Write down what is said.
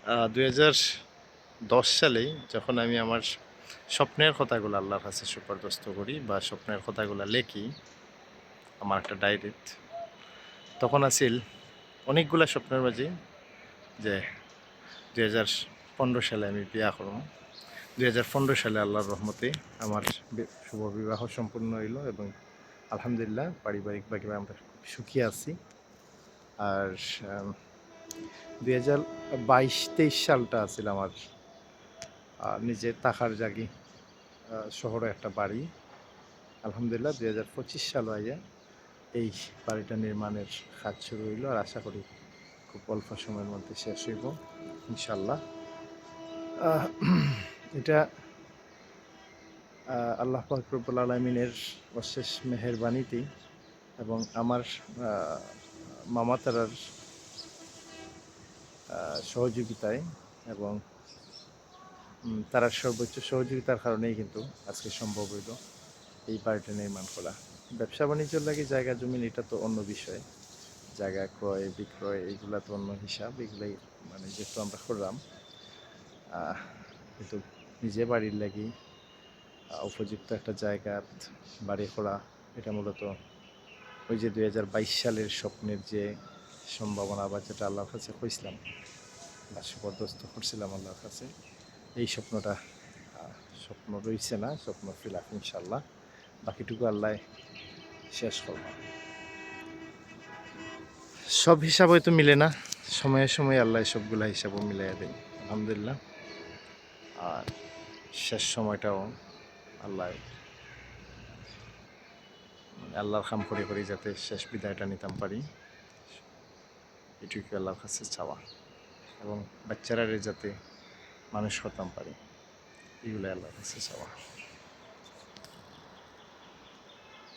2010 সালেই যখন আমি আমার স্বপ্নের কথাগুলো আল্লাহর কাছে সুপারদস্ত করি বা স্বপ্নের কথাগুলো লেখি আমার একটা ডায়েরিত, তখন আছিল অনেকগুলা স্বপ্নের মাঝে যে 2015 সালে আমি বিয়া করব। 2015 সালে আল্লাহর রহমতে আমার শুভ বিবাহ সম্পূর্ণ হইল এবং আলহামদুলিল্লাহ পারিবারিকভাবে আমরা খুব সুখী আছি। আর 2022-23 সালটা আছিল আমার নিজের থাকার জায়গা শহরে একটা বাড়ি। আলহামদুলিল্লাহ 2025 সাল আইয়া এই বাড়িটা নির্মাণের কাজ শুরু হইল, আর আশা করি খুব অল্প সময়ের মধ্যে শেষ হইব ইনশাল্লাহ। এটা আল্লাহ পাক রব্বুল আলামিনের অশেষ মেহেরবানিতে এবং আমার মামা তারার সহযোগিতায় এবং তার সর্বোচ্চ সহযোগিতার কারণেই কিন্তু আজকে সম্ভব হইল এই বাড়িটা নির্মাণ করা। ব্যবসা বাণিজ্যের লাগে জায়গা জমিন এটা তো অন্য বিষয়, জায়গা ক্রয় বিক্রয় এগুলা তো অন্য হিসাব, এগুলাই মানে যেহেতু আমরা করলাম, কিন্তু নিজে বাড়ির লাগি উপযুক্ত একটা জায়গা বাড়ি করা, এটা মূলত ওই যে 2022 সালের স্বপ্নের যে সম্ভাবনা বা যেটা আল্লাহর কাছে কইছিলাম বা সুপর্দস্ত করছিলাম আল্লাহর কাছে, এই স্বপ্নটা স্বপ্ন রয়েছে না, স্বপ্ন ফিল আপ ইনশাল্লাহ। বাকিটুকু আল্লাহ শেষ করব। সব হিসাব হয়তো মিলে না, সময়ে সময়ে আল্লাহ সবগুলা হিসাবও মিলাইয়া দেয় আলহামদুলিল্লাহ। আর শেষ সময়টাও আল্লাহ আল্লাহর খাম করে করে যাতে শেষ বিদায়টা নিতাম পারি, এটুকু আল্লাহর কাছে চাওয়া, এবং বাচ্চারা যাতে মানুষ করতাম পারি, এগুলো আল্লাহর কাছে চাওয়া।